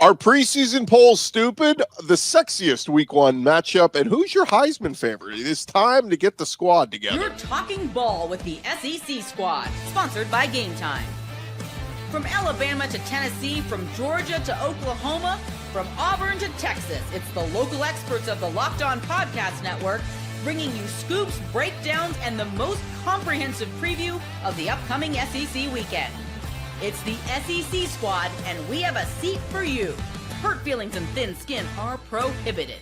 Are preseason polls stupid? The sexiest week one matchup, and who's your Heisman favorite? It is time to get the squad together. You're talking ball with the SEC squad, sponsored by Game Time. From Alabama to Tennessee, from Georgia to Oklahoma, from Auburn to Texas, it's the local experts of the Locked On Podcast Network bringing you scoops, breakdowns, and the most comprehensive preview of the upcoming SEC weekend. It's the SEC squad, and we have a seat for you. Hurt feelings and thin skin are prohibited.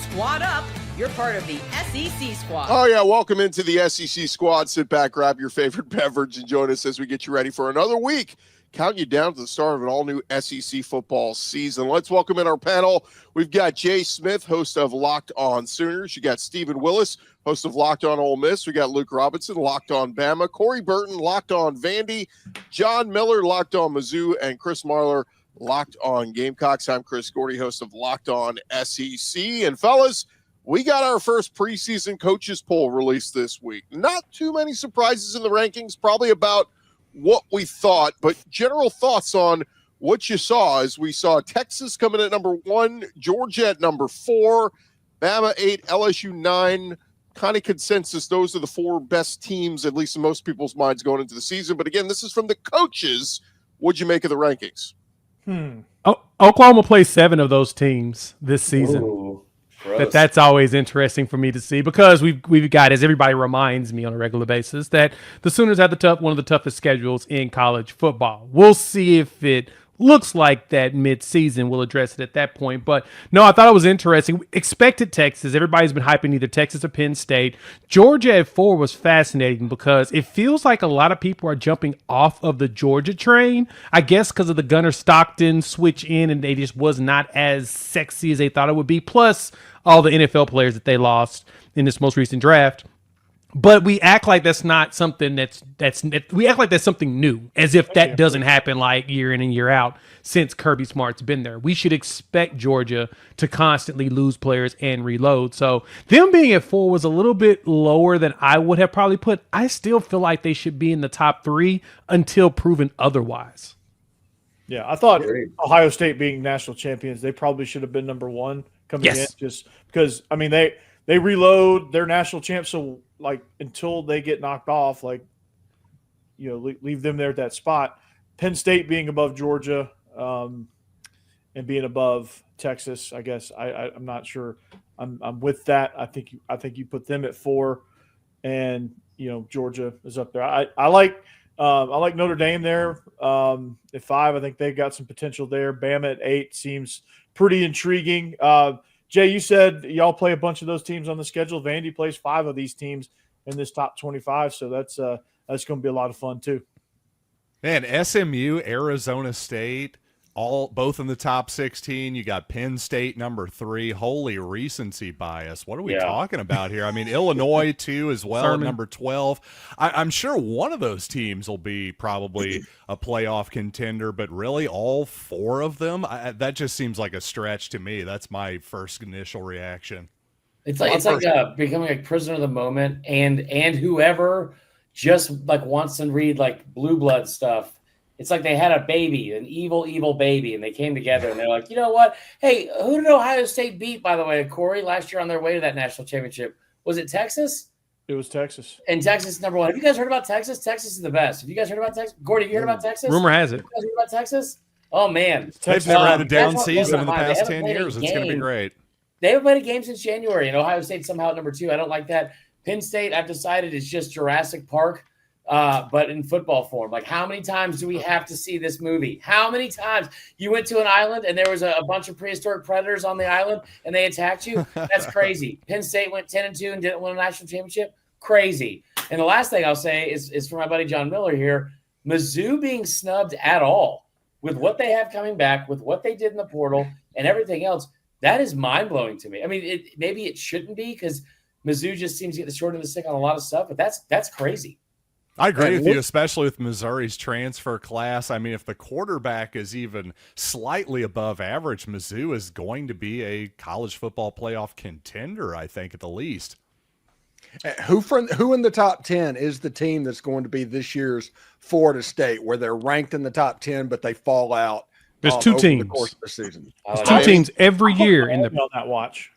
Squad up. You're part of the SEC squad. Oh, yeah. Welcome into the SEC squad. Sit back, grab your favorite beverage, and join us as we get you ready for another week. Counting you down to the start of an all-new SEC football season. Let's welcome in our panel. We've got Jay Smith, host of Locked On Sooners. You got Stephen Willis, host of Locked On Ole Miss. We got Luke Robinson, Locked On Bama. Corey Burton, Locked On Vandy. John Miller, Locked On Mizzou. And Chris Marler, Locked On Gamecocks. I'm Chris Gordy, host of Locked On SEC. And fellas, we got our first preseason coaches poll released this week. Not too many surprises in the rankings, probably about what we thought, but general thoughts on what you saw. As we saw Texas coming at number 1, Georgia at number 4, Bama 8, LSU 9. Kind of consensus, those are the 4 best teams, at least in most people's minds, going into the season. But again, this is from the coaches. What'd you make of the rankings? Oklahoma plays 7 of those teams this season. Ooh, but that's always interesting for me to see, because we've got, as everybody reminds me on a regular basis, that the Sooners have one of the toughest schedules in college football. We'll see if it looks like that mid-season. We'll address it at that point. But no, I thought it was interesting. Expected Texas. Everybody's been hyping either Texas or Penn State. Georgia at 4 was fascinating because it feels like a lot of people are jumping off of the Georgia train. I guess because of the Gunnar Stockton switch in, and they just was not as sexy as they thought it would be. Plus all the NFL players that they lost in this most recent draft. But we act like that's not something we act like that's something new, as if that doesn't happen like year in and year out since Kirby Smart's been there. We should expect Georgia to constantly lose players and reload. So them being at 4 was a little bit lower than I would have probably put. I still feel like they should be in the top 3 until proven otherwise. Yeah, I thought Ohio State being national champions, they probably should have been number 1 coming in, just because, I mean, they reload, their national champs, so like until they get knocked off, like, you know, leave them there at that spot. Penn State being above Georgia and being above Texas, I guess I'm not sure. I'm with that. I think you put them at 4, and you know Georgia is up there. I like Notre Dame there at 5. I think they've got some potential there. Bama at 8 seems pretty intriguing. Jay, you said y'all play a bunch of those teams on the schedule. Vandy plays 5 of these teams in this top 25, so that's going to be a lot of fun too. Man, SMU, Arizona State, both in the top 16. You got Penn State number 3. Holy recency bias! What are we talking about here? I mean, Illinois too as well, number 12. I'm sure one of those teams will be probably a playoff contender, but really all 4 of them? That just seems like a stretch to me. That's my first initial reaction. It's like becoming a prisoner of the moment, and whoever just like wants to read like blue blood stuff. It's like they had a baby, an evil baby, and they came together and they're like, you know what? Hey, who did Ohio State beat, by the way, Corey, last year on their way to that national championship? Was it Texas? It was Texas. And Texas number 1. Have you guys heard about Texas? Texas is the best. Have you guys heard about Texas? Gordy, have you heard about Texas? Rumor has it. Have you guys heard about Texas? Oh, man. They've never had a down season in the past 10 years. It's going to be great. They haven't played a game since January, and Ohio State somehow at number 2. I don't like that. Penn State, I've decided, is just Jurassic Park. But in football form. Like, how many times do we have to see this movie? How many times you went to an island and there was a bunch of prehistoric predators on the island and they attacked you? That's crazy. Penn State went 10-2 and didn't win a national championship. Crazy. And the last thing I'll say is for my buddy John Miller here, Mizzou being snubbed at all with what they have coming back, with what they did in the portal and everything else. That is mind-blowing to me. I mean, maybe it shouldn't be because Mizzou just seems to get the short end of the stick on a lot of stuff, but that's crazy. I agree with you, especially with Missouri's transfer class. I mean, if the quarterback is even slightly above average, Mizzou is going to be a college football playoff contender, I think, at the least. Who in the top 10 is the team that's going to be this year's Florida State, where they're ranked in the top 10, but they fall out There's two over teams. the course of the season. There's two teams every year in on the that watch.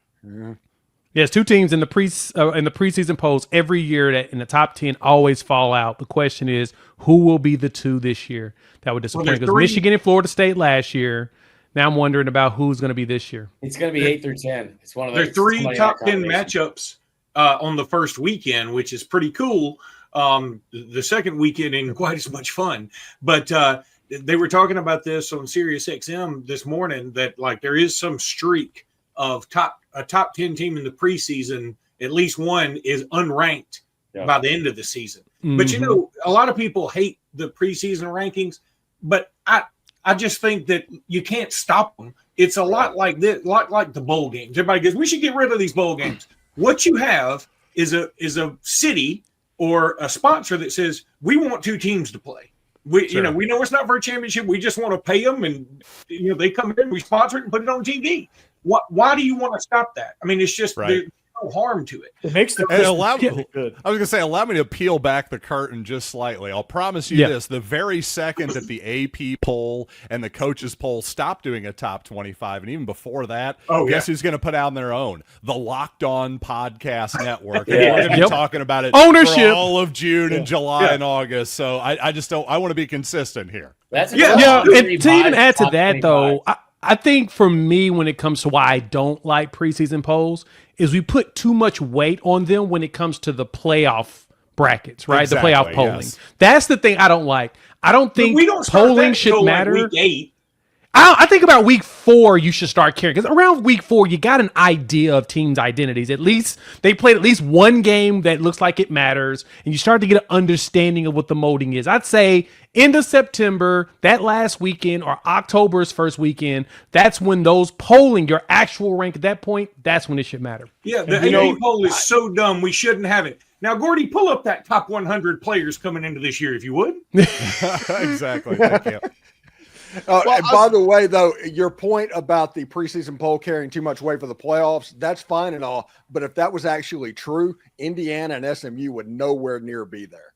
Yes, two teams in the preseason polls every year that in the top 10 always fall out. The question is, who will be the two this year that would disappoint? Because Michigan and Florida State last year. Now I'm wondering about who's going to be this year. It's going to be 8 through 10. It's one of There are 3 top 10 matchups on the first weekend, which is pretty cool. The second weekend ain't quite as much fun, but they were talking about this on Sirius XM this morning that like there is some streak of a top 10 team in the preseason. At least one is unranked by the end of the season. Mm-hmm. But you know, a lot of people hate the preseason rankings, but I just think that you can't stop them. It's a lot like this, like the bowl games. Everybody goes, we should get rid of these bowl games. What you have is a city or a sponsor that says we want 2 teams to play. We know it's not for a championship. We just want to pay them, and they come in, we sponsor it, and put it on TV. Why do you want to stop that? I mean, it's just there's no harm to it. It makes the good. I was going to say, allow me to peel back the curtain just slightly. I'll promise you this: the very second that the AP poll and the coaches poll stopped doing a top 25, and even before that, guess who's going to put out on their own? The Locked On Podcast Network. We're going to be talking about it ownership for all of June and July and August. So I just don't. I want to be consistent here. That's and to even add to that, though, I think for me, when it comes to why I don't like preseason polls, is we put too much weight on them when it comes to the playoff brackets, right? Exactly, the playoff polling. Yes. That's the thing I don't like. I don't think polling should matter. Like week 8. I think about week 4, you should start caring, because around week 4, you got an idea of teams' identities. At least they played at least one game that looks like it matters, and you start to get an understanding of what the molding is. I'd say end of September, that last weekend, or October's first weekend, that's when those polling, your actual rank at that point, that's when it should matter. Yeah, the AP poll is so dumb, we shouldn't have it. Now, Gordy, pull up that top 100 players coming into this year, if you would. Exactly. Thank you. And by the way, though, your point about the preseason poll carrying too much weight for the playoffs, that's fine and all. But if that was actually true, Indiana and SMU would nowhere near be there.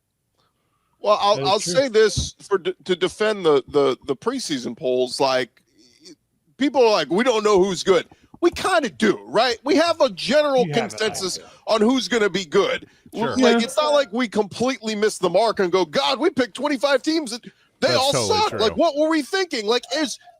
Well, I'll say this to defend the preseason polls. Like, people are like, we don't know who's good. We kind of do, right? We have a general consensus on who's going to be good. Sure. It's not like we completely missed the mark and go, God, we picked 25 teams that they all totally suck. True. Like, what were we thinking? Like,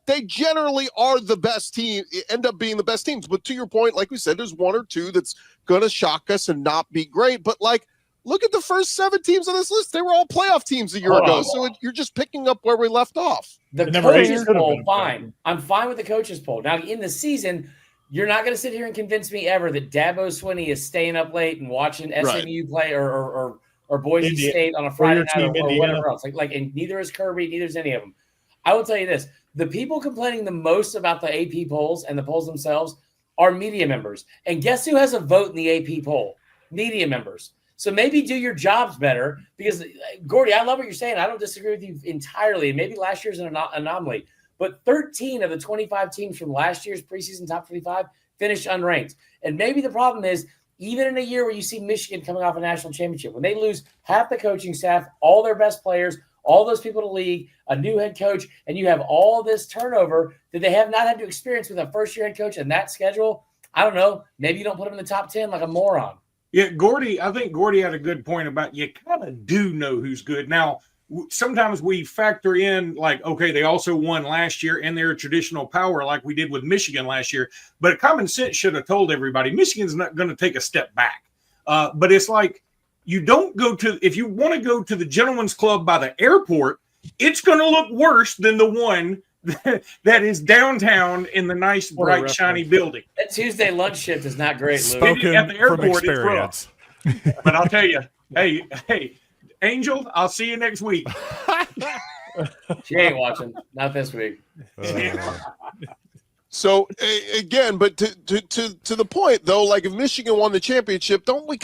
they generally are the best team, end up being the best teams. But to your point, like we said, there's 1 or 2 that's going to shock us and not be great. But, like, look at the first 7 teams on this list. They were all playoff teams a year ago. So you're just picking up where we left off. The coaches poll, fine. I'm fine with the coaches poll. Now, in the season, you're not going to sit here and convince me ever that Dabo Swinney is staying up late and watching SMU play or Boise State on a Friday night or whatever else. And neither is Kirby, neither is any of them. I will tell you this. The people complaining the most about the AP polls and the polls themselves are media members. And guess who has a vote in the AP poll? Media members. So maybe do your jobs better because, Gordy, I love what you're saying. I don't disagree with you entirely. And maybe last year's an anomaly. But 13 of the 25 teams from last year's preseason top 25 finished unranked. And maybe the problem is, even in a year where you see Michigan coming off a national championship, when they lose half the coaching staff, all their best players, all those people in the league, a new head coach, and you have all this turnover that they have not had to experience with a first-year head coach and that schedule, I don't know. Maybe you don't put them in the top 10 like a moron. Yeah, I think Gordy had a good point about you kind of do know who's good. Now, sometimes we factor in like, okay, they also won last year and they're a traditional power like we did with Michigan last year. But common sense should have told everybody Michigan's not going to take a step back. But it's like you don't go to – if you want to go to the Gentleman's Club by the airport, it's going to look worse than the one that is downtown in the nice, bright, shiny building. That Tuesday lunch shift is not great, Luke. Spoken at the airport, from experience. It's rough. But I'll tell you, hey, Angel, I'll see you next week. She ain't watching. Not this week. So again, but to the point though, like if Michigan won the championship, don't we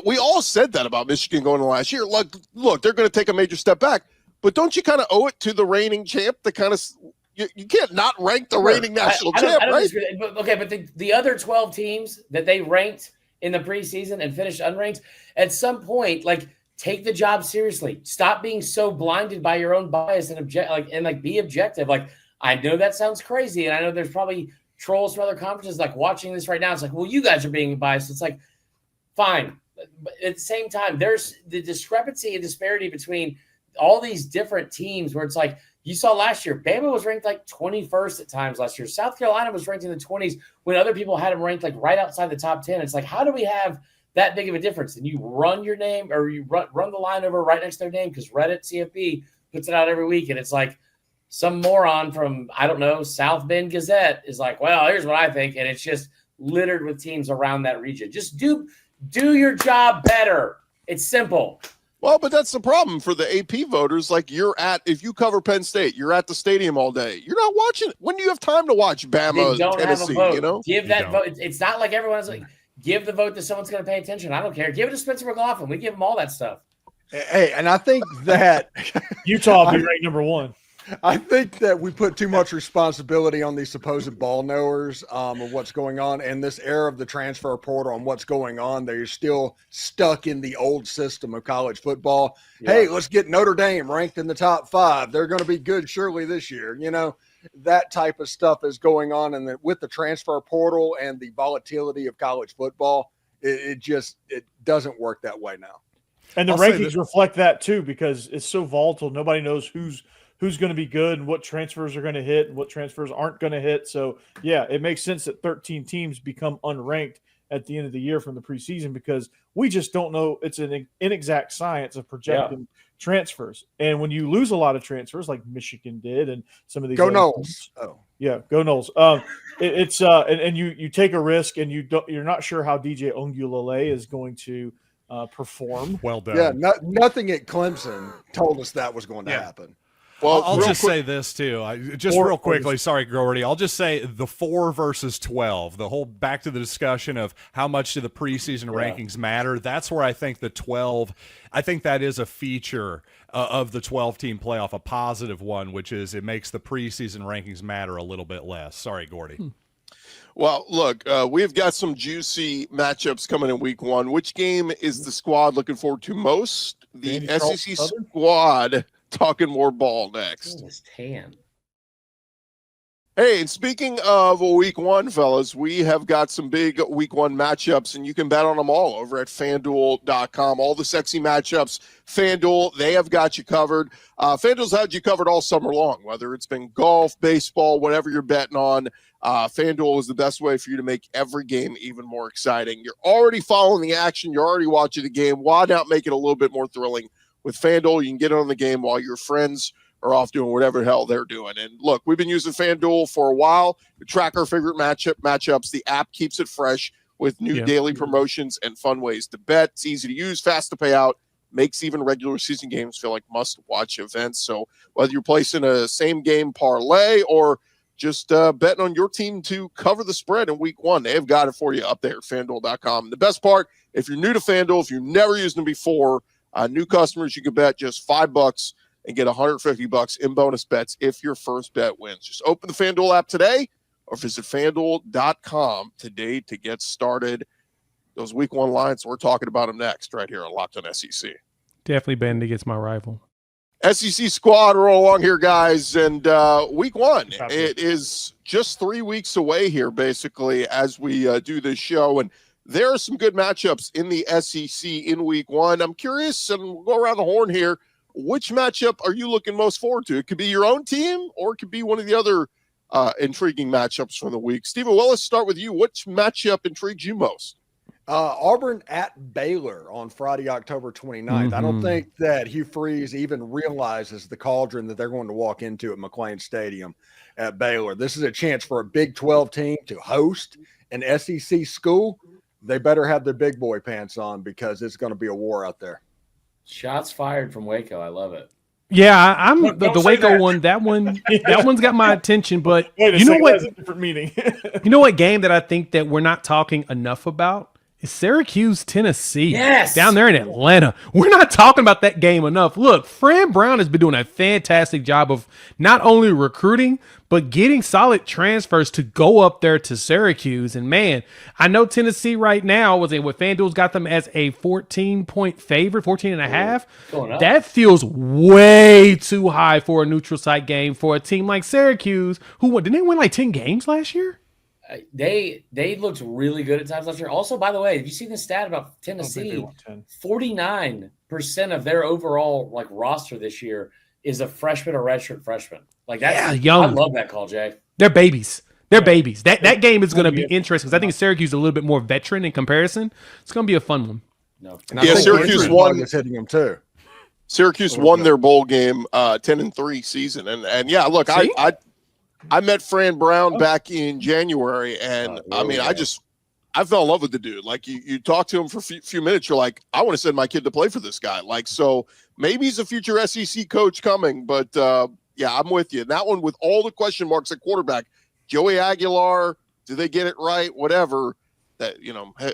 we all said that about Michigan going to last year. Like, look, they're going to take a major step back, but don't you kind of owe it to the reigning champ to kind of you can't not rank the reigning national champ, right? But the other 12 teams that they ranked in the preseason and finished unranked, at some point, like, take the job seriously. Stop being so blinded by your own bias and be objective. Like, I know that sounds crazy, and I know there's probably trolls from other conferences like watching this right now. It's like, well, you guys are being biased. It's like, fine. But at the same time, there's the discrepancy and disparity between all these different teams where it's like you saw last year, Bama was ranked like 21st at times last year. South Carolina was ranked in the 20s when other people had them ranked like right outside the top 10. It's like, how do we have that big of a difference? And you run your name or you run the line over right next to their name because Reddit CFP puts it out every week. And it's like some moron from, I don't know, South Bend Gazette is like, well, here's what I think. And it's just littered with teams around that region. Just do your job better. It's simple. Well, but that's the problem for the AP voters. Like if you cover Penn State, you're at the stadium all day. You're not watching it. When do you have time to watch Bama, don't Tennessee? Have a vote. You know, give that vote. It's not like everyone's like, give the vote that someone's going to pay attention. I don't care. Give it to Spencer McLaughlin. We give him all that stuff. Hey, and I think that Utah will be ranked number 1. I think that we put too much responsibility on these supposed ball knowers of what's going on. And this era of the transfer portal and what's going on, they're still stuck in the old system of college football. Yeah. Hey, let's get Notre Dame ranked in the top 5. They're going to be good surely this year. You know, that type of stuff is going on. And with the transfer portal and the volatility of college football, it doesn't work that way now. And the rankings reflect that too, because it's so volatile. Nobody knows who's going to be good and what transfers are going to hit and what transfers aren't going to hit. So, yeah, it makes sense that 13 teams become unranked at the end of the year from the preseason because we just don't know. It's an inexact science of projecting transfers. And when you lose a lot of transfers like Michigan did and some of these go Noles. Yeah, go Noles. And you take a risk and you're not sure how DJ Ongulale is going to perform. Well done. Yeah, nothing at Clemson told us that was going to happen. Well, I'll just say this too. Real quickly. Sorry, Gordy. I'll just say the 4 versus 12. The whole back to the discussion of how much do the preseason rankings matter. That's where I think the 12. I think that is a feature of the 12-team playoff, a positive one, which is it makes the preseason rankings matter a little bit less. Sorry, Gordy. Well, look, we've got some juicy matchups coming in week 1. Which game is the squad looking forward to most? The SEC squad. Talking more ball next. Hey, and speaking of week 1, fellas, we have got some big week 1 matchups, and you can bet on them all over at FanDuel.com. All the sexy matchups, FanDuel, they have got you covered. FanDuel's had you covered all summer long, whether it's been golf, baseball, whatever you're betting on. FanDuel is the best way for you to make every game even more exciting. You're already following the action. You're already watching the game. Why not make it a little bit more thrilling? With FanDuel, you can get on the game while your friends are off doing whatever the hell they're doing. And look, we've been using FanDuel for a while to track our favorite matchups. The app keeps it fresh with new daily promotions and fun ways to bet. It's easy to use, fast to pay out, makes even regular season games feel like must-watch events. So whether you're placing a same-game parlay or just betting on your team to cover the spread in week 1, they've got it for you up there at FanDuel.com. The best part, if you're new to FanDuel, if you've never used them before, new customers, you can bet just $5 and get $150 in bonus bets if your first bet wins. Just open the FanDuel app today or visit FanDuel.com today to get started. Those week 1 lines, we're talking about them next right here on Locked on SEC. Definitely betting against my rival. SEC squad, roll along here, guys. And week 1, it is just 3 weeks away here, basically, as we do this show. And there are some good matchups in the SEC in week 1. I'm curious, and we'll go around the horn here. Which matchup are you looking most forward to? It could be your own team, or it could be one of the other intriguing matchups from the week. Steven, well, let's start with you. Which matchup intrigues you most? Auburn at Baylor on Friday, October 29th. I don't think that Hugh Freeze even realizes the cauldron that they're going to walk into at McLean Stadium at Baylor. This is a chance for a Big 12 team to host an SEC school. They better have their big boy pants on because it's going to be a war out there. Shots fired from Waco. I love it. Yeah, I'm the Waco one. That one's got my attention. But you know what? That's a different meaning. You know what game that I think that we're not talking enough about is Syracuse, Tennessee. Yes. Down there in Atlanta. We're not talking about that game enough. Look, Fran Brown has been doing a fantastic job of not only recruiting, but getting solid transfers to go up there to Syracuse. And man, I know Tennessee right now what FanDuel's got them as a 14-point favorite, 14 and a half. That feels way too high for a neutral site game for a team like Syracuse, didn't they win like 10 games last year? They looked really good at times last year. Also, by the way, have you seen the stat about Tennessee? 49% of their overall roster this year is a freshman or redshirt freshman. That's young. I love that call, Jay. They're babies. They're babies. That game is going to be interesting because I think Syracuse is a little bit more veteran in comparison. It's going to be a fun one. No, Syracuse won. Hitting them too. Syracuse won their bowl game 10-3 season, and yeah, look, I met Fran Brown back in January, and I fell in love with the dude. Like you talk to him for a few minutes, you're like, I want to send my kid to play for this guy. So maybe he's a future SEC coach coming, but yeah, I'm with you. And that one with all the question marks at quarterback, Joey Aguilar, do they get it right? Whatever. That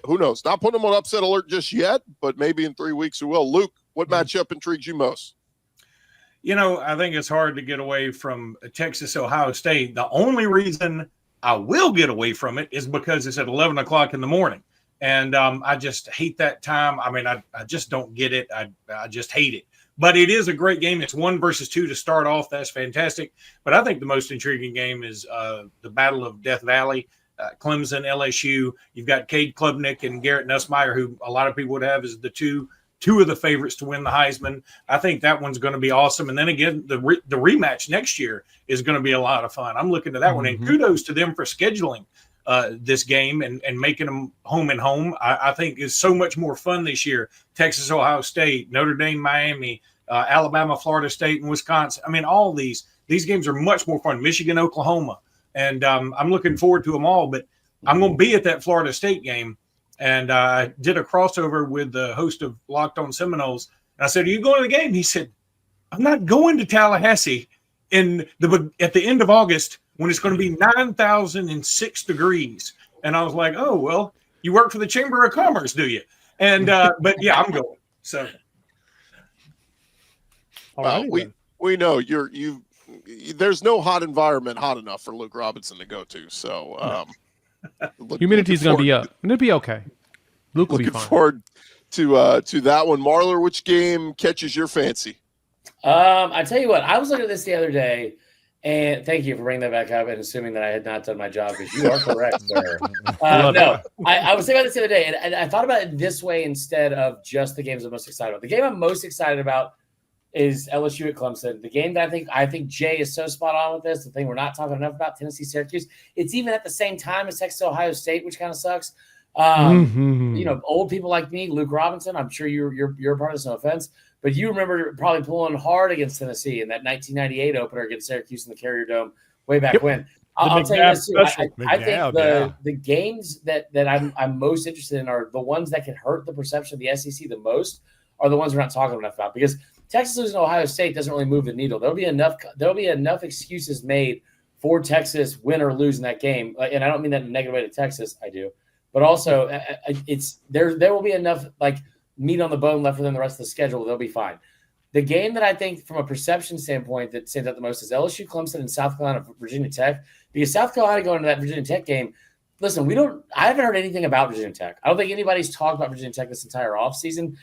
who knows? Not putting them on upset alert just yet, but maybe in 3 weeks we will. Luke, what matchup intrigues you most? I think it's hard to get away from Texas, Ohio State. The only reason I will get away from it is because it's at 11 o'clock in the morning. And I just hate that time. I mean, I just don't get it. I just hate it. But it is a great game. It's 1 versus 2 to start off. That's fantastic. But I think the most intriguing game is the Battle of Death Valley, Clemson, LSU. You've got Cade Klubnik and Garrett Nussmeier, who a lot of people would have as the two of the favorites to win the Heisman. I think that one's going to be awesome. And then again, the rematch next year is going to be a lot of fun. I'm looking to that one. And kudos to them for scheduling this game and making them home and home. I think is so much more fun this year. Texas, Ohio State, Notre Dame, Miami, Alabama, Florida State, and Wisconsin. I mean, all these games are much more fun. Michigan, Oklahoma. And I'm looking forward to them all. But I'm going to be at that Florida State game. And I did a crossover with the host of Locked On Seminoles. And I said, are you going to the game? He said, I'm not going to Tallahassee at the end of August when it's going to be 9,006 degrees. And I was like, oh, well, you work for the Chamber of Commerce, do you? And but yeah, I'm going. So we know there's no hot environment hot enough for Luke Robinson to go to. So humidity is going to be up, and it'll be okay. Luke will be fine. Looking forward to that one. Marler, which game catches your fancy? I tell you what, I was looking at this the other day, and thank you for bringing that back up and assuming that I had not done my job, because you are correct, sir. No, I was thinking about this the other day, and I thought about it this way instead of just the games I'm most excited about. The game I'm most excited about is LSU at Clemson. The game that I think Jay is so spot on with this, the thing we're not talking enough about, Tennessee, Syracuse. It's even at the same time as Texas, Ohio State, which kind of sucks. Old people like me, Luke Robinson, I'm sure you're a part of this, no offense, but you remember probably pulling hard against Tennessee in that 1998 opener against Syracuse in the Carrier Dome way back when. I'll tell you this too. I think the games that I'm most interested in are the ones that can hurt the perception of the SEC the most are the ones we're not talking enough about, because Texas losing to Ohio State doesn't really move the needle. There'll be enough excuses made for Texas win or lose in that game, and I don't mean that in a negative way to Texas. I do, but also there will be enough meat on the bone left for them the rest of the schedule. They'll be fine. The game that I think from a perception standpoint that stands out the most is LSU, Clemson, and South Carolina, Virginia Tech, because South Carolina going into that Virginia Tech game. Listen, I haven't heard anything about Virginia Tech. I don't think anybody's talked about Virginia Tech this entire offseason.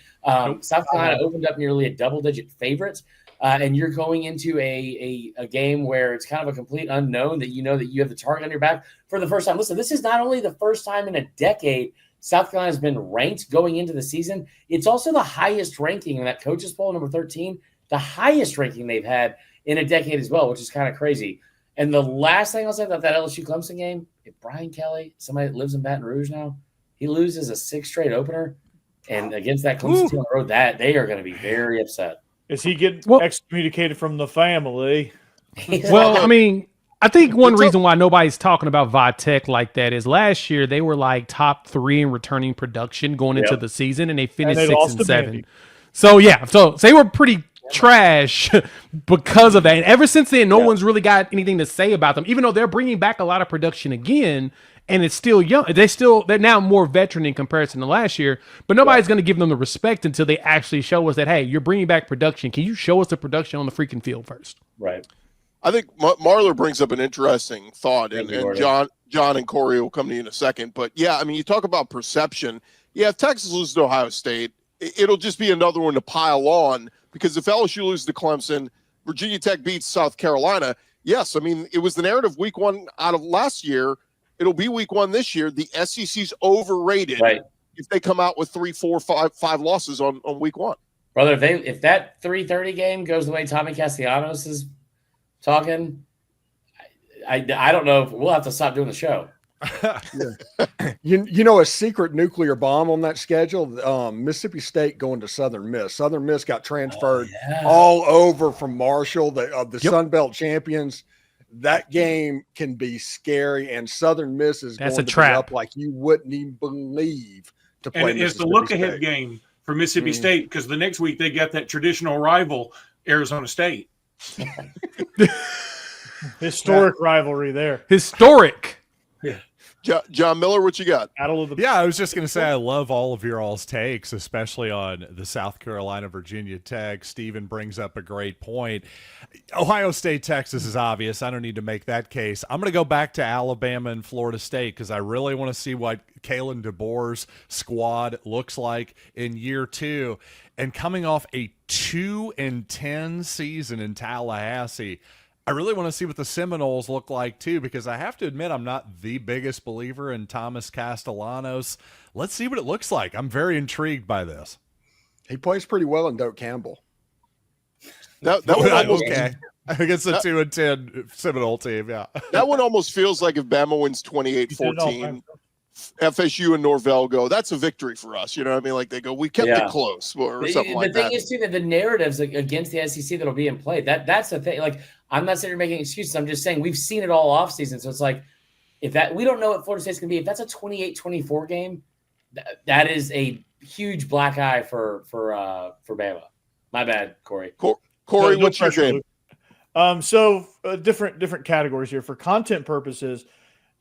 South Carolina opened up nearly a double-digit favorite, and you're going into a game where it's kind of a complete unknown that you have the target on your back for the first time. Listen, this is not only the first time in a decade South Carolina has been ranked going into the season, it's also the highest ranking in that coaches poll, number 13, the highest ranking they've had in a decade as well, which is kind of crazy. And the last thing I'll say about that LSU Clemson game, if Brian Kelly, somebody that lives in Baton Rouge now, he loses a 6th straight opener, and against that Clemson team on the road, that they are going to be very upset. Is he getting excommunicated from the family? Well, I mean, I think one reason why nobody's talking about Vitek like that is last year they were like top 3 in returning production going into the season, and they finished 6 and 7. So they were pretty trash because of that. And ever since then, no one's really got anything to say about them, even though they're bringing back a lot of production again. and it's still young. They're now more veteran in comparison to last year, but nobody's going to give them the respect until they actually show us that, hey, you're bringing back production. Can you show us the production on the freaking field first? Right. I think Marler brings up an interesting thought, and John and Corey will come to you in a second. But yeah, I mean, you talk about perception. Yeah, if Texas loses to Ohio State, it'll just be another one to pile on, because if LSU loses to Clemson, Virginia Tech beats South Carolina. Yes, I mean, it was the narrative week one out of last year. It'll be week one this year. The SEC's overrated if they come out with 3, 4, 5 losses on week one. Brother, if that 3:30 game goes the way Tommy Castellanos is talking, I don't know if we'll have to stop doing the show. You know, a secret nuclear bomb on that schedule, Mississippi State going to Southern Miss. Southern Miss got transferred all over from Marshall, the Sun Belt champions. That game can be scary, and Southern Miss is going to be up like you wouldn't even believe to play. And it's the look-ahead game for Mississippi State, because the next week they got that traditional rival, Arizona State. Historic rivalry there. Historic. Yeah. John Miller, what you got? Yeah, I was just going to say I love all of your all's takes, especially on the South Carolina, Virginia Tech. Steven brings up a great point. Ohio State, Texas is obvious. I don't need to make that case. I'm going to go back to Alabama and Florida State because I really want to see what Kalen DeBoer's squad looks like in year 2. And coming off a 2-10 season in Tallahassee, I really want to see what the Seminoles look like, too, because I have to admit I'm not the biggest believer in Thomas Castellanos. Let's see what it looks like. I'm very intrigued by this. He plays pretty well in Doak Campbell. Okay. Against the 2-10 Seminole team, yeah. That one almost feels like if Bama wins 28-14, FSU and Norvell go, that's a victory for us. You know what I mean? Like they go, we kept it close or something like that. The thing is, too, that the narratives against the SEC that'll be in play, that's the thing. Like, I'm not sitting here making excuses. I'm just saying we've seen it all offseason. So it's like, if that we don't know what Florida State's going to be. If that's a 28-24 game, that is a huge black eye for Bama. My bad, Corey. Corey, what's your game? So different categories here for content purposes.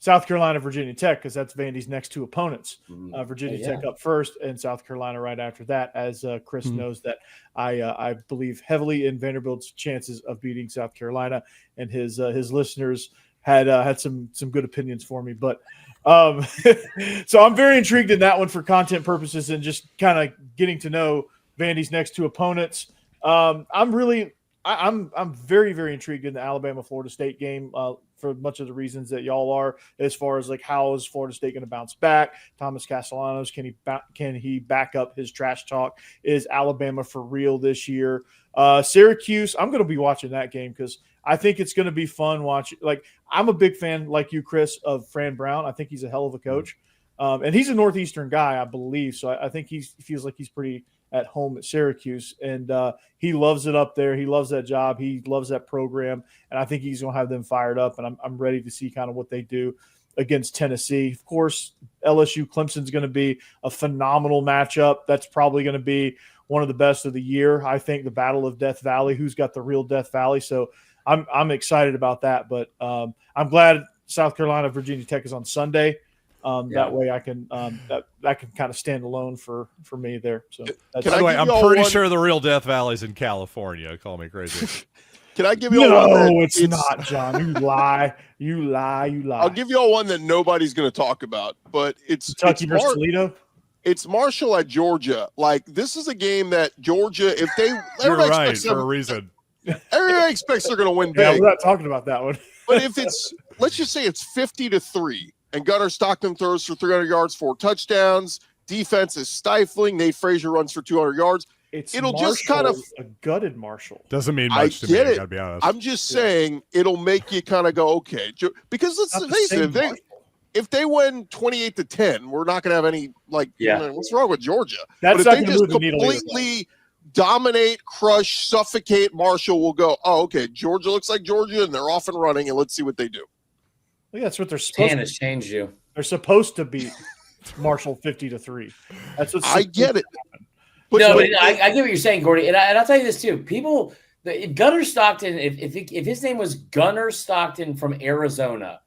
South Carolina, Virginia Tech, because that's Vandy's next 2 opponents. Virginia Tech up first, and South Carolina right after that. As Chris knows, that I believe heavily in Vanderbilt's chances of beating South Carolina, and his listeners had some good opinions for me. But so I'm very intrigued in that one for content purposes and just kind of getting to know Vandy's next 2 opponents. I'm very, very intrigued in the Alabama-Florida State game for much of the reasons that y'all are, as far as like how is Florida State going to bounce back? Thomas Castellanos, can he back up his trash talk? Is Alabama for real this year? Syracuse, I'm going to be watching that game because I think it's going to be fun watching. Like, I'm a big fan, like you, Chris, of Fran Brown. I think he's a hell of a coach. And he's a Northeastern guy, I believe. So I think he feels like he's pretty at home at Syracuse, and he loves it up there. He loves that job. He loves that program, and I think he's going to have them fired up, and I'm ready to see kind of what they do against Tennessee. Of course, LSU Clemson's going to be a phenomenal matchup. That's probably going to be one of the best of the year. I think the Battle of Death Valley, who's got the real Death Valley. So I'm excited about that, but I'm glad South Carolina, Virginia Tech is on Sunday. That way I can that can kind of stand alone for me there. So I'm pretty sure the real Death Valley's in California. Call me crazy. Can I give you all one? No, it's not, John. You lie. I'll give you all one that nobody's going to talk about, but it's Kentucky versus Toledo. It's Marshall at Georgia. Like, this is a game that Georgia, if they you're right for a reason. Everybody expects they're going to win big. Yeah, we're not talking about that one. But if it's, let's just say it's 50-3. And Gunnar Stockton throws for 300 yards, 4 touchdowns. Defense is stifling. Nate Frazier runs for 200 yards. It'll Marshall, just kind of a gutted Marshall. Doesn't mean much to me. I gotta be honest. I'm just saying it'll make you kind of go, okay, because let's face it, if they win 28-10, we're not going to have any what's wrong with Georgia? That's but if they just completely dominate, crush, suffocate Marshall, we'll go, oh, okay, Georgia looks like Georgia, and they're off and running, and let's see what they do. Yeah, that's what they're supposed to. Has changed you. They're supposed to beat Marshall 50-3 That's what I get it. I get what you're saying, Gordy, and I'll tell you this too. People, Gunnar Stockton, if his name was Gunnar Stockton from Arizona,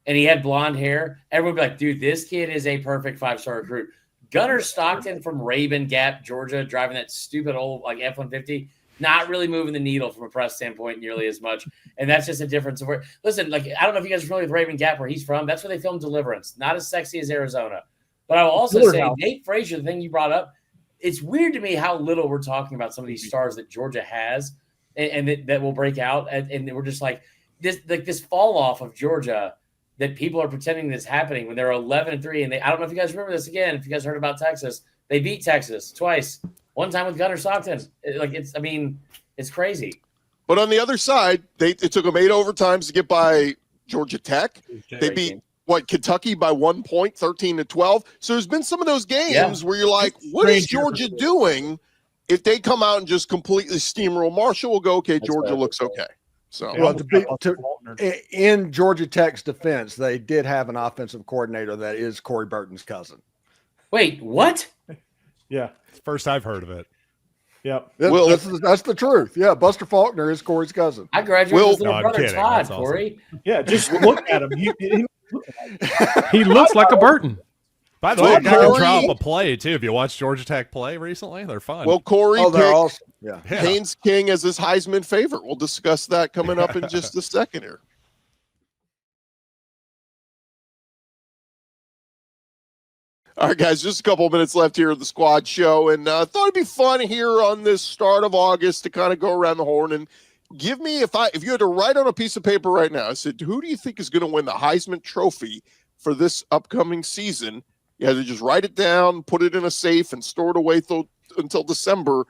and he had blonde hair, everyone would be like, dude, this kid is a perfect 5-star recruit. Gunnar Stockton from Raven Gap, Georgia, driving that stupid old like F-150, not really moving the needle from a press standpoint nearly as much. And that's just a difference of where, listen, like, I don't know if you guys are familiar with Raven Gap, where he's from. That's where they filmed Deliverance. Not as sexy as Arizona. But I will also say, Nate Frazier, the thing you brought up, it's weird to me how little we're talking about some of these stars that Georgia has and that will break out. And we're just like this fall off of Georgia that people are pretending that's happening when they're 11-3. And I don't know if you guys remember this again. If you guys heard about Texas, they beat Texas twice. One time with Gunnar Stockton. It's crazy. But on the other side, it took them 8 overtimes to get by Georgia Tech. They beat Kentucky by 1 point, 13-12. So there's been some of those games where you're like, what is Georgia doing? If they come out and just completely steamroll Marshall, will go, okay, Georgia looks okay. So in Georgia Tech's defense, they did have an offensive coordinator that is Corey Burton's cousin. Wait, what? Yeah. First I've heard of it. Yep. Well, that's the truth. Yeah, Buster Faulkner is Corey's cousin. I graduated with his little brother Todd, That's Corey. awesome. Yeah, just look at him. He looks like a Burton. By the way, I got to drop a play, too. If you watched Georgia Tech play recently, they're fun. Well, Corey they're picked awesome. Yeah. Haynes King as his Heisman favorite. We'll discuss that coming up in just a second here. All right, guys, just a couple of minutes left here of the squad show, and thought it'd be fun here on this start of August to kind of go around the horn and give me, if you had to write on a piece of paper right now, I said, who do you think is going to win the Heisman Trophy for this upcoming season? You had to just write it down, put it in a safe, and store it away until December.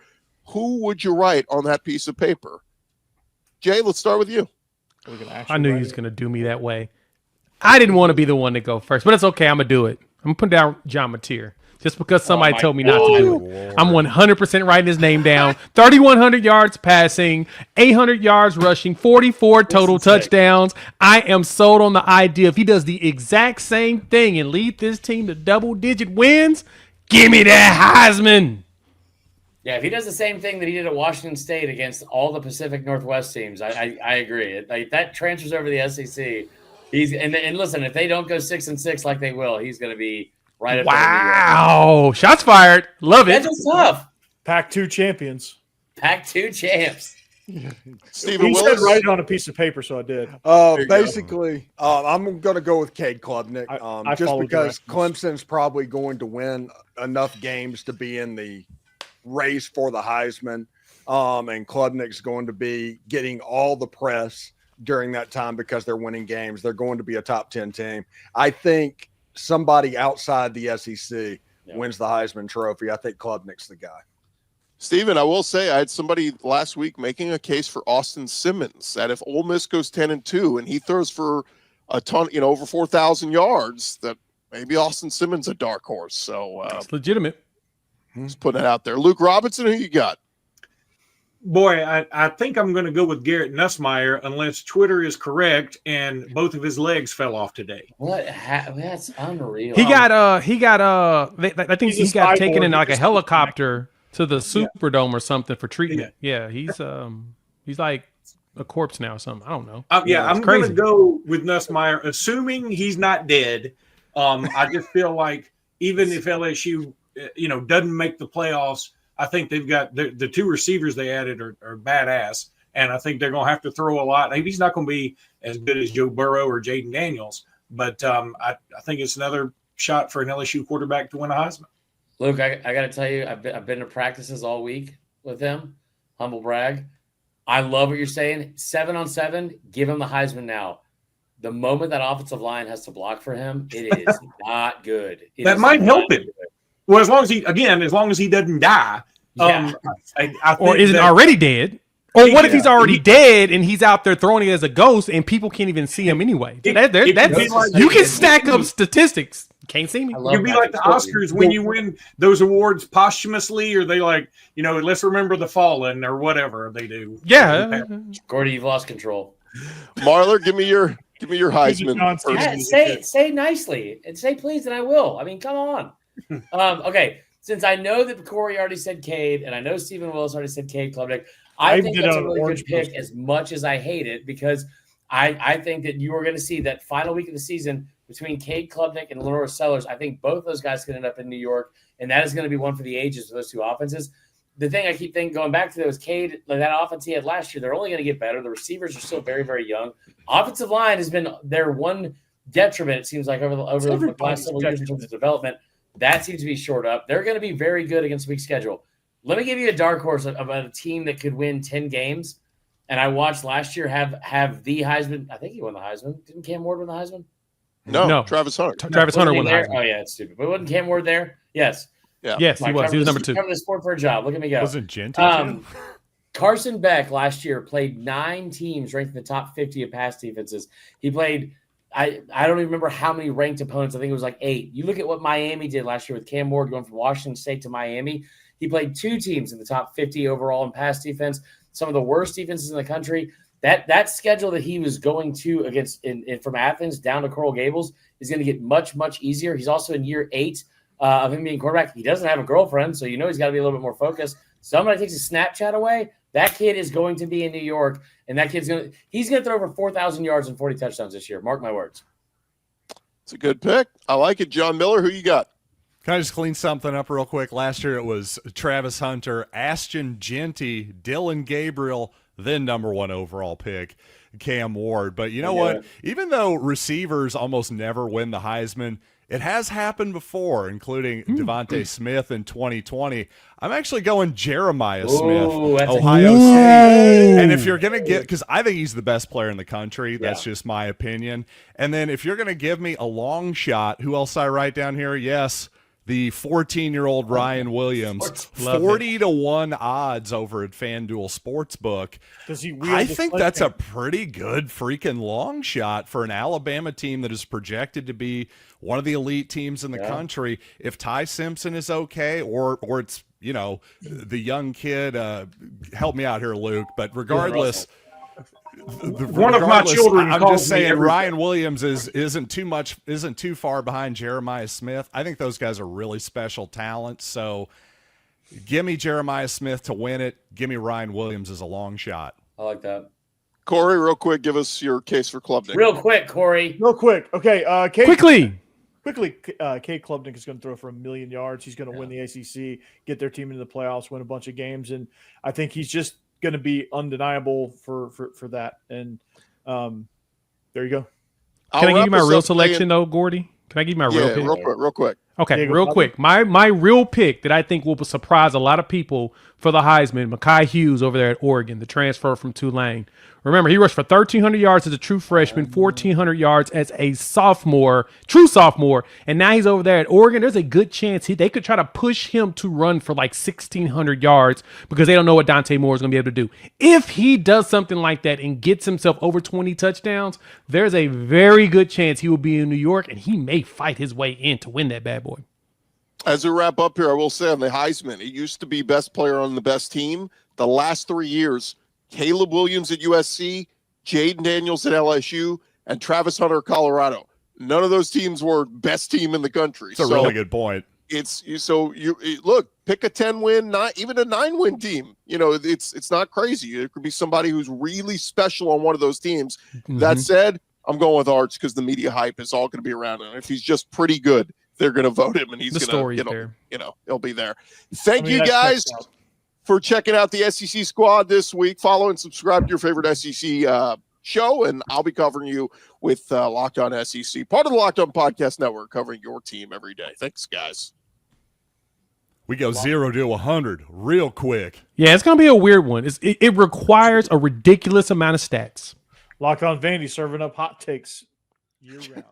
Who would you write on that piece of paper? Jay, let's start with you. I knew he was going to do me that way. I didn't want to be the one to go first, but it's okay. I'm going to do it. I'm going to put down John Mateer just because somebody told me not to do it. I'm 100% writing his name down. 3,100 yards passing, 800 yards rushing, 44 total touchdowns. I am sold on the idea. If he does the exact same thing and lead this team to double-digit wins, give me that Heisman. Yeah, if he does the same thing that he did at Washington State against all the Pacific Northwest teams, I agree. Like, that transfers over the SEC. And listen, if they don't go 6-6 like they will, he's going to be right up there. Wow. Shots fired. Love it. That's tough. Pac-2 champions. Pac-2 champs. Stephen He Willis. said write it on a piece of paper, so I did. Basically, I'm going to go with Cade Klubnik, I just because Clemson's probably going to win enough games to be in the race for the Heisman, and Klubnik's going to be getting all the press during that time because they're winning games. They're going to be a top 10 team. I think somebody outside the SEC wins the Heisman Trophy. I think Klubnik's the guy. Stephen, I will say I had somebody last week making a case for Austin Simmons that if Ole Miss goes 10-2 and he throws for a ton, over 4,000 yards, that maybe Austin Simmons a dark horse. So it's legitimate. Just putting it out there. Luke Robinson, who you got? Boy, I think I'm going to go with Garrett Nussmeier unless Twitter is correct and both of his legs fell off today. That's unreal. I think he got taken in like a helicopter to the Superdome or something for treatment. Yeah, he's like a corpse now or something. I don't know. I'm going to go with Nussmeier, assuming he's not dead. I just feel like even if LSU, doesn't make the playoffs, I think they've got the two receivers they added are badass, and I think they're going to have to throw a lot. Maybe he's not going to be as good as Joe Burrow or Jaden Daniels, but I think it's another shot for an LSU quarterback to win a Heisman. Luke, I got to tell you, I've been to practices all week with him. Humble brag. I love what you're saying. 7-on-7, give him the Heisman now. The moment that offensive line has to block for him, it is not good. That might help him. Well, as long as he doesn't die. Yeah. I think or isn't already dead. Or what if he's already dead and he's out there throwing it as a ghost and people can't even see him anyway? You can stack up statistics. Can't see me. You'd be like the Oscars when you win those awards posthumously, or they let's remember the fallen or whatever they do. Yeah. Gordy, you've lost control. Marler, give me your Heisman. Say nicely and say please, and I will. I mean, come on. Okay, since I know that Corey already said Cade, and I know Stephen Willis already said Cade Klubnik, I think that's a really good pick as much as I hate it, because I think that you are going to see that final week of the season between Cade Klubnik and Lenore Sellers. I think both those guys can end up in New York, and that is going to be one for the ages for those two offenses. The thing I keep thinking going back to was Cade, like that offense he had last year, they're only going to get better. The receivers are still very, very young. Offensive line has been their one detriment, it seems like, over the last several years in terms of development. That seems to be shored up. They're going to be very good against a weak schedule. Let me give you a dark horse about a team that could win 10 games. And I watched last year have the Heisman. I think he won the Heisman. Didn't Cam Ward win the Heisman? No. Travis Hunter. Travis Hunter won the Heisman. Oh, yeah, it's stupid. But wasn't Cam Ward there? Yes. Yeah. Yes, he was. He was number 2. Covered the sport for a job. Look at me go. Wasn't Genty Carson Beck last year played 9 teams ranked in the top 50 of pass defenses. He played I don't even remember how many ranked opponents. I think it was like 8. You look at what Miami did last year with Cam Ward going from Washington State to Miami. He played 2 teams in the top 50 overall in pass defense, some of the worst defenses in the country. That schedule that he was going to against from Athens down to Coral Gables is going to get much, much easier. He's also in year 8 of him being quarterback. He doesn't have a girlfriend, so he's got to be a little bit more focused. Somebody takes his Snapchat away, that kid is going to be in New York, and he's going to throw over 4,000 yards and 40 touchdowns this year. Mark my words. It's a good pick. I like it. John Miller, who you got? Can I just clean something up real quick? Last year it was Travis Hunter, Ashton Genty, Dylan Gabriel, then number 1 overall pick, Cam Ward. But you know what? Even though receivers almost never win the Heisman, it has happened before, including Devontae Smith in 2020. I'm actually going Jeremiah Smith, Ohio State. And if you're going to get – because I think he's the best player in the country. That's just my opinion. And then if you're going to give me a long shot, who else I write down here? Yes, the 14-year-old Ryan Williams, 40-1 odds over at FanDuel Sportsbook. I think that's a pretty good freaking long shot for an Alabama team that is projected to be one of the elite teams in the country. If Ty Simpson is okay, or it's the young kid, help me out here, Luke. But regardless. One of my children. I'm just saying, Ryan Williams isn't too far behind Jeremiah Smith. I think those guys are really special talents. So, give me Jeremiah Smith to win it. Give me Ryan Williams as a long shot. I like that. Corey, real quick, give us your case for Klubnik. Real quick, Corey. Real quick. Okay. Quickly, Cade Klubnik is going to throw for 1,000,000 yards. He's going to win the ACC, get their team into the playoffs, win a bunch of games, and I think he's just going to be undeniable for that. And there you go. Can I give you my real selection though, Gordy? Can I give you my real pick? Real quick. Okay, real quick. My real pick that I think will surprise a lot of people for the Heisman, Mekhi Hughes over there at Oregon, the transfer from Tulane. Remember, he rushed for 1,300 yards as a true freshman, 1,400 yards as a true sophomore, and now he's over there at Oregon. There's a good chance they could try to push him to run for like 1,600 yards because they don't know what Dante Moore is going to be able to do. If he does something like that and gets himself over 20 touchdowns, there's a very good chance he will be in New York, and he may fight his way in to win that bad boy. As we wrap up here, I will say on the Heisman, it used to be best player on the best team. The last 3 years, Caleb Williams at USC, Jaden Daniels at LSU, and Travis Hunter at Colorado. None of those teams were best team in the country. That's a really good point. Look, pick a 10-win, not even a 9-win team. It's not crazy. It could be somebody who's really special on one of those teams. Mm-hmm. That said, I'm going with Arch because the media hype is all going to be around him. If he's just pretty good, they're going to vote him, and he's going to, he'll be there. Thank you guys for checking out the SEC squad this week. Follow and subscribe to your favorite SEC show, and I'll be covering you with Locked On SEC, part of the Locked On Podcast Network, covering your team every day. Thanks, guys. We go 0 to 100 real quick. Yeah, it's going to be a weird one. It requires a ridiculous amount of stats. Locked On Vandy serving up hot takes year round.